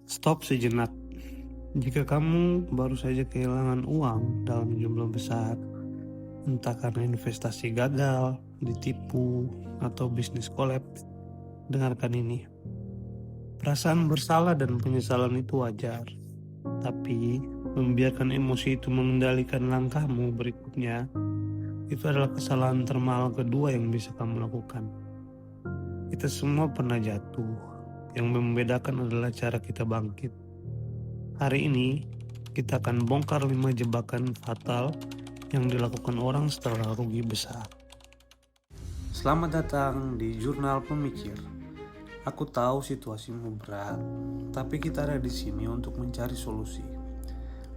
Stop sejenak. Jika kamu baru saja kehilangan uang dalam jumlah besar, entah karena investasi gagal, ditipu, atau bisnis kolaps, dengarkan ini. Perasaan bersalah dan penyesalan itu wajar, tapi membiarkan emosi itu mengendalikan langkahmu berikutnya, itu adalah kesalahan termahal kedua yang bisa kamu lakukan. Kita semua pernah jatuh. Yang membedakan adalah cara kita bangkit. Hari ini, kita akan bongkar 5 jebakan fatal yang dilakukan orang setelah rugi besar. Selamat datang di Jurnal Pemikir. Aku tahu situasimu berat, tapi kita ada di sini untuk mencari solusi.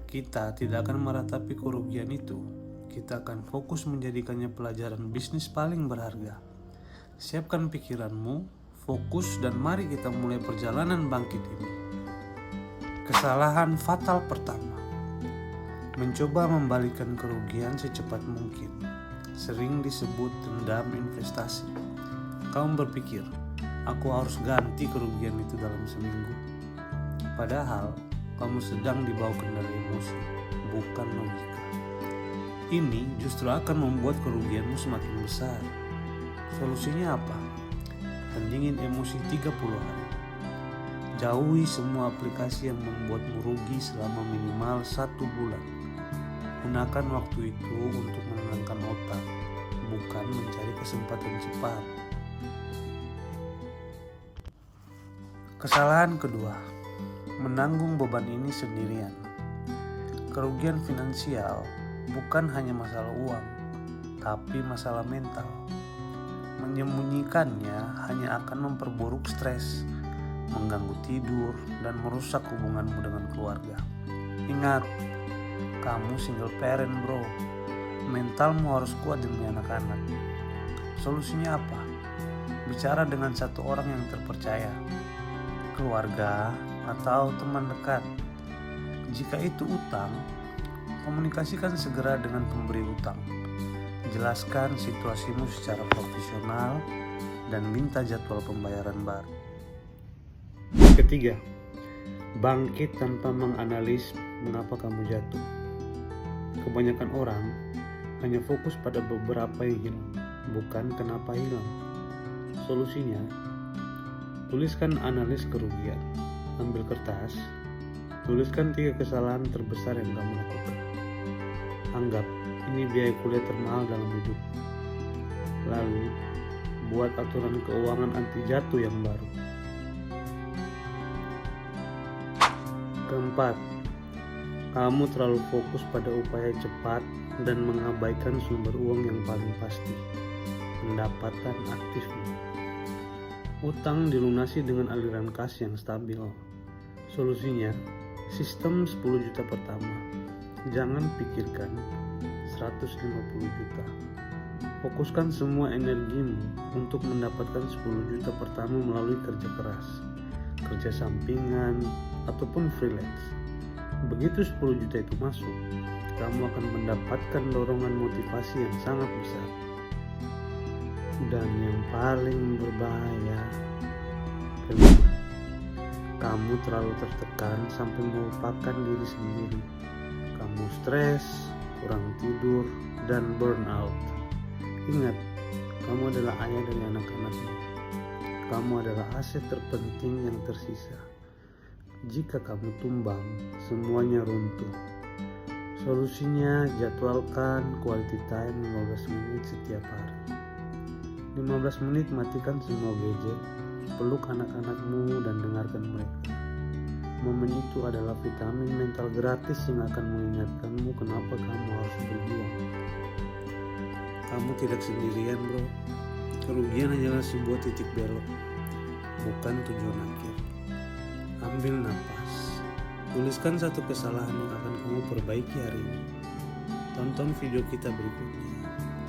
Kita tidak akan meratapi kerugian itu. Kita akan fokus menjadikannya pelajaran bisnis paling berharga. Siapkan pikiranmu, fokus, dan mari kita mulai perjalanan bangkit ini. Kesalahan fatal pertama, mencoba membalikan kerugian secepat mungkin. Sering disebut dendam investasi. Kamu berpikir, aku harus ganti kerugian itu dalam seminggu. Padahal, kamu sedang dibawa kendali emosi, bukan logika. Ini justru akan membuat kerugianmu semakin besar. Solusinya apa? Pendingin emosi 30 hari. Jauhi semua aplikasi yang membuatmu rugi selama minimal 1 bulan. Gunakan waktu itu untuk menenangkan otak, bukan mencari kesempatan cepat. Kesalahan kedua, menanggung beban ini sendirian. Kerugian finansial bukan hanya masalah uang, tapi masalah mental. Menyembunyikannya hanya akan memperburuk stres, mengganggu tidur, dan merusak hubunganmu dengan keluarga. Ingat, kamu single parent bro. Mentalmu harus kuat demi anak-anak. Solusinya apa? Bicara dengan satu orang yang terpercaya, keluarga, atau teman dekat. Jika itu utang, komunikasikan segera dengan pemberi utang. Jelaskan situasimu secara profesional dan minta jadwal pembayaran baru. Ketiga, bangkit tanpa menganalisis mengapa kamu jatuh. Kebanyakan orang hanya fokus pada beberapa yang hilang, bukan kenapa hilang. Solusinya, tuliskan analis kerugian. Ambil kertas, tuliskan 3 kesalahan terbesar yang kamu lakukan. Anggap ini biaya kuliah termahal dalam hidup. Lalu, buat aturan keuangan anti jatuh yang baru. Keempat, kamu terlalu fokus pada upaya cepat dan mengabaikan sumber uang yang paling pasti, pendapatan aktifmu. Utang dilunasi dengan aliran kas yang stabil. Solusinya, sistem 10 juta pertama. Jangan pikirkan 150 juta. Fokuskan semua energimu untuk mendapatkan 10 juta pertama melalui kerja keras, kerja sampingan, ataupun freelance. Begitu 10 juta itu masuk, kamu akan mendapatkan dorongan motivasi yang sangat besar. Dan yang paling berbahaya, kelima, kamu terlalu tertekan sampai melupakan diri sendiri. Kamu stres, kurang tidur, dan burnout. Ingat, kamu adalah ayah dari anak-anakmu. Kamu adalah aset terpenting yang tersisa. Jika kamu tumbang, semuanya runtuh. Solusinya, jadwalkan quality time 15 menit setiap hari. 15 menit matikan semua gadget, peluk anak-anakmu dan dengarkan mereka. Momen itu adalah vitamin mental gratis yang akan mengingatkanmu kenapa kamu harus berjuang. Kamu tidak sendirian bro. Kerugian hanyalah sebuah titik belok, bukan tujuan akhir. Ambil napas. Tuliskan 1 kesalahan yang akan kamu perbaiki hari ini. Tonton video kita berikutnya.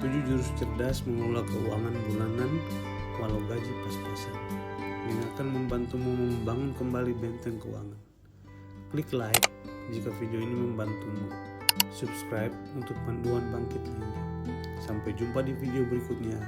7 jurus cerdas mengelola keuangan bulanan walau gaji pas-pasan, yang akan membantumu membangun kembali benteng keuangan. Klik like jika video ini membantumu. Subscribe untuk panduan bangkit lainnya. Sampai jumpa di video berikutnya.